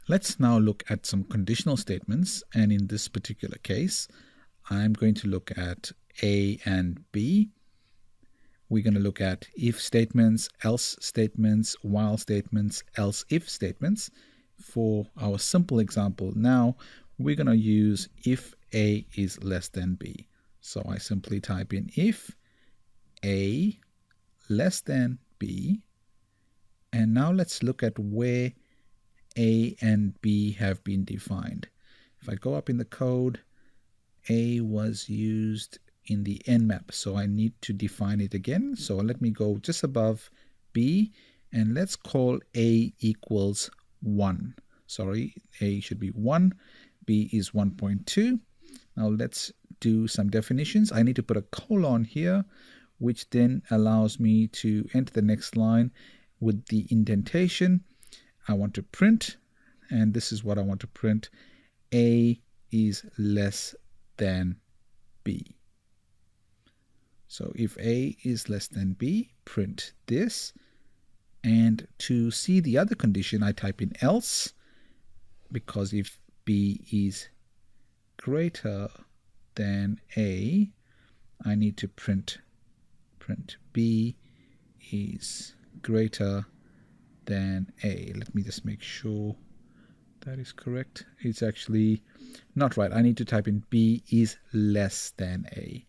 Let's now look at some conditional statements, and in this particular case, I'm going to look at A and B. We're going to look at if statements, else statements, while statements, else if statements. For our simple example now, we're going to use if A is less than B. So I simply type in if A less than B, and now let's look at where A and B have been defined. If I go up in the code, A was used in the Nmap, so I need to define it again. So let me go just above B, and let's call A equals 1. Sorry, A should be 1, B is 1.2. Now let's do some definitions. I need to put a colon here, which then allows me to enter the next line with the indentation. I want to print, and this is what I want to print: A is less than B. So if A is less than B, print this. And to see the other condition, I type in else, because if B is greater than A, I need to print B is greater than A. Let me just make sure that is correct. It's actually not right. I need to type in B is less than A.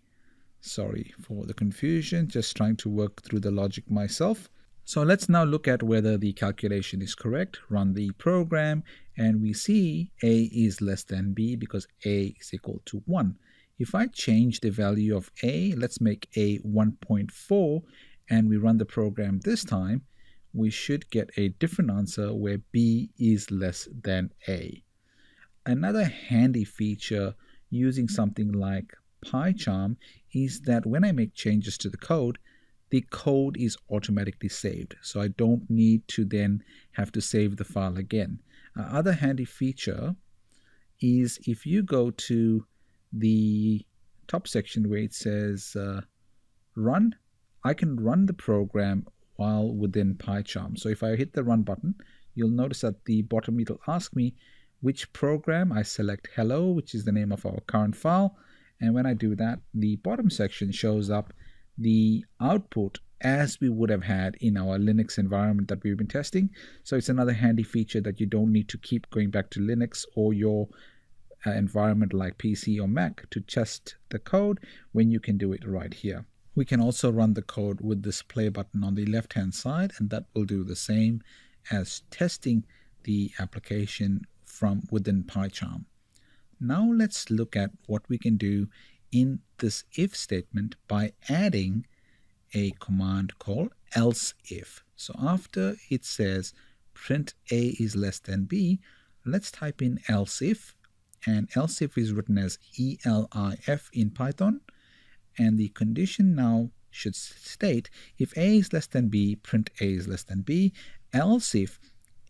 Sorry for the confusion, just trying to work through the logic myself. So let's now look at whether the calculation is correct. Run the program, and we see A is less than B because A is equal to 1. If I change the value of A, let's make A 1.4, and we run the program this time, we should get a different answer where B is less than A. Another handy feature using something like PyCharm is that when I make changes to the code is automatically saved. So I don't need to then have to save the file again. Other handy feature is if you go to the top section where it says run, I can run the program while within PyCharm. So if I hit the run button, you'll notice at the bottom it'll ask me which program. I select hello, which is the name of our current file, and when I do that, the bottom section shows up the output as we would have had in our Linux environment that we've been testing. So it's another handy feature that you don't need to keep going back to Linux or your environment like PC or Mac to test the code when you can do it right here. We can also run the code with this play button on the left hand side, and that will do the same as testing the application from within PyCharm. Now let's look at what we can do in this if statement by adding a command called else if. So after it says print A is less than B, let's type in else if, and else if is written as ELIF in Python, and the condition now should state if A is less than B, print A is less than B. Else if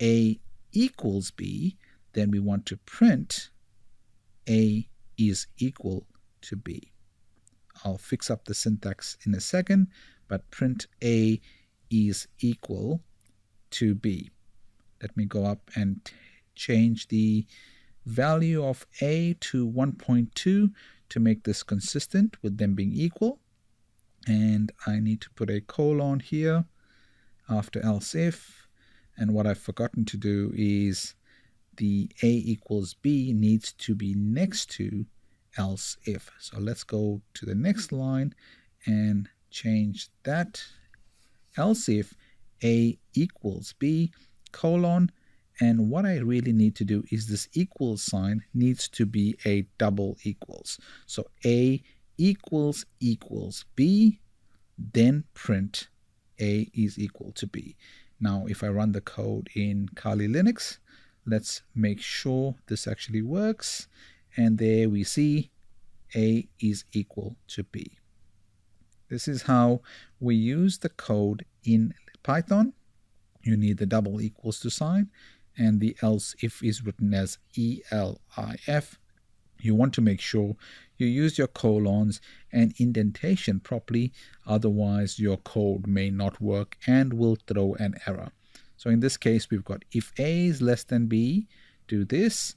A equals B, then we want to print A is equal to B. I'll fix up the syntax in a second, but print A is equal to B. Let me go up and change the value of A to 1.2 to make this consistent with them being equal. And I need to put a colon here after else if. And what I've forgotten to do is the A equals B needs to be next to else if. So let's go to the next line and change that. Else if A equals B colon, and what I really need to do is this equals sign needs to be a double equals. So A equals B, then print A is equal to B. Now if I run the code in Kali Linux, let's make sure this actually works, and there we see A is equal to B. This is how we use the code in Python. You need the double equals to sign, and the else if is written as ELIF. You want to make sure you use your colons and indentation properly, otherwise your code may not work and will throw an error. So in this case, we've got if A is less than B do this.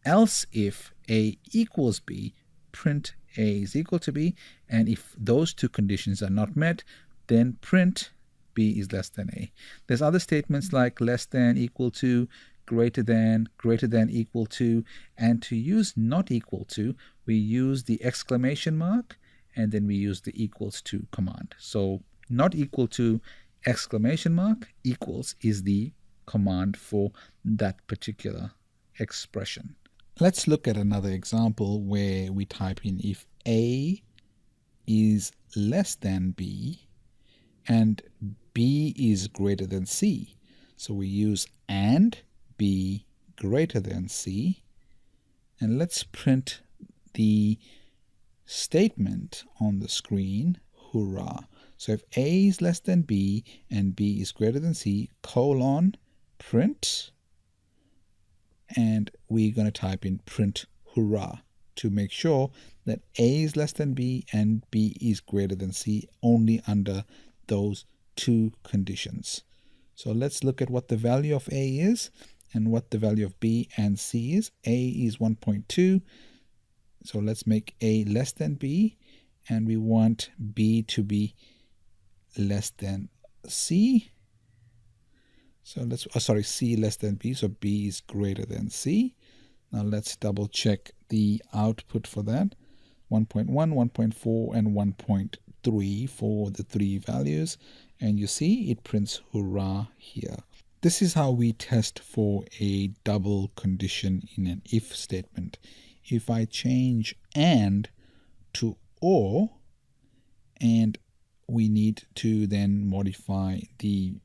Else if A equals B, print A is equal to B, and if those two conditions are not met, then print B is less than A. There's other statements like less than, equal to, greater than, equal to, and to use not equal to, we use the exclamation mark, and then we use the equals to command. So not equal to, exclamation mark, equals is the command for that particular expression. Let's look at another example where we type in if A is less than B and B is greater than C. So we use and B greater than C, and let's print the statement on the screen, hurrah. So if A is less than B and B is greater than C, colon, print, and we're going to type in print hurrah to make sure that A is less than B and B is greater than C only under those two conditions. So let's look at what the value of A is and what the value of B and C is. A is 1.2, so let's make A less than B, and we want B to be less than C. So let's, C less than B, so B is greater than C. Now let's double check the output for that. 1.1, 1.4, and 1.3 for the three values. And you see it prints hurrah here. This is how we test for a double condition in an if statement. If I change and to or, and we need to then modify the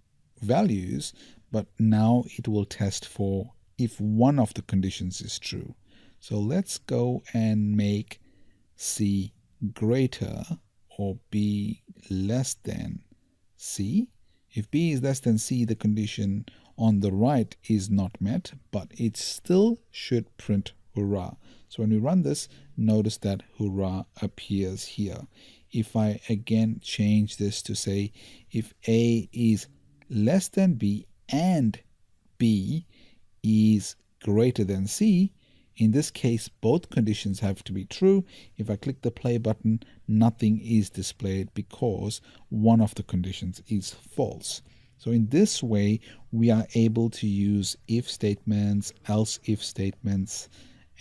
values, but now it will test for if one of the conditions is true. So let's go and make C greater or B less than C. If B is less than C, the condition on the right is not met, but it still should print hurrah. So when we run this, notice that hurrah appears here. If I again change this to say if A is less than B and B is greater than C, in this case both conditions have to be true. If I click the play button, nothing is displayed because one of the conditions is false. So in this way we are able to use if statements, else if statements,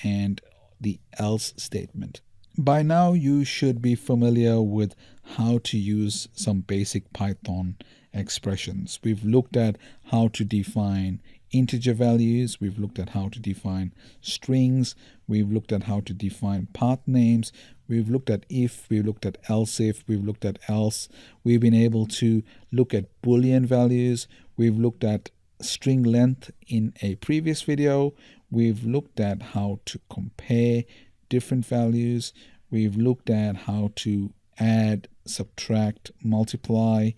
and the else statement. By now you should be familiar with how to use some basic Python expressions. We've looked at how to define integer values, we've looked at how to define strings, we've looked at how to define path names, we've looked at if, we've looked at else if, we've looked at else, we've been able to look at Boolean values, we've looked at string length in a previous video, we've looked at how to compare different values, we've looked at how to add, subtract, multiply,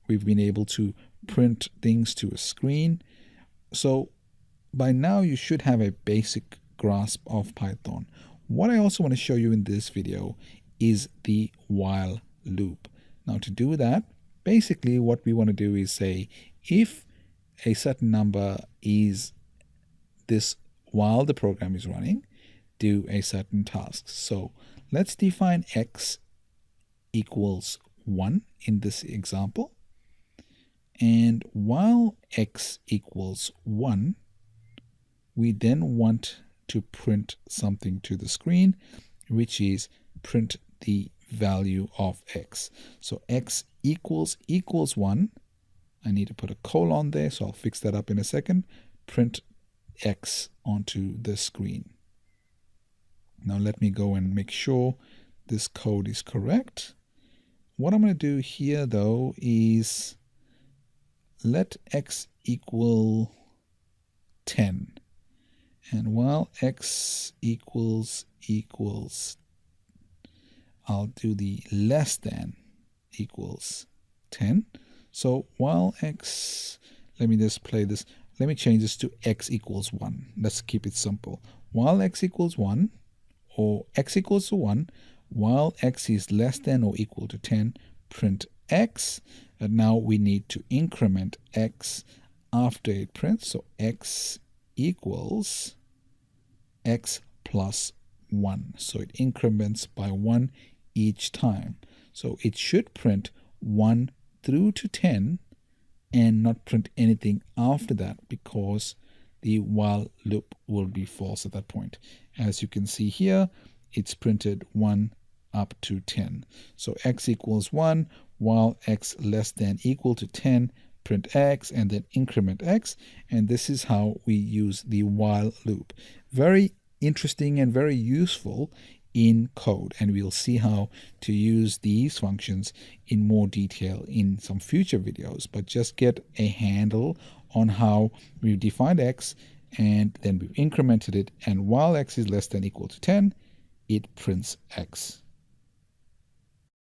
we've been able to print things to a screen. So by now you should have a basic grasp of Python. What I also want to show you in this video is the while loop. Now to do that, basically what we want to do is say if a certain number is this while the program is running, do a certain task. So let's define x equals 1 in this example. And while x equals 1, we then want to print something to the screen, which is print the value of x. So x equals 1. I need to put a colon there, so I'll fix that up in a second. Print x onto the screen. Now let me go and make sure this code is correct. What I'm going to do here though is let x equal 10, and while x equals, I'll do the less than equals 10. So while x, let me just play this, let me change this to x equals 1. Let's keep it simple. While x equals 1, or x equals to 1, while x is less than or equal to 10, print x. And now we need to increment x after it prints. So x equals x plus 1. So it increments by 1 each time. So it should print 1 through to 10 and not print anything after that, because the while loop will be false at that point. As you can see here, it's printed 1 up to 10. So x equals 1, while x less than equal to 10, print x and then increment x. And this is how we use the while loop. Very interesting and very useful in code, and we'll see how to use these functions in more detail in some future videos. But just get a handle on how we've defined x and then we've incremented it, and while x is less than equal to 10, it prints x.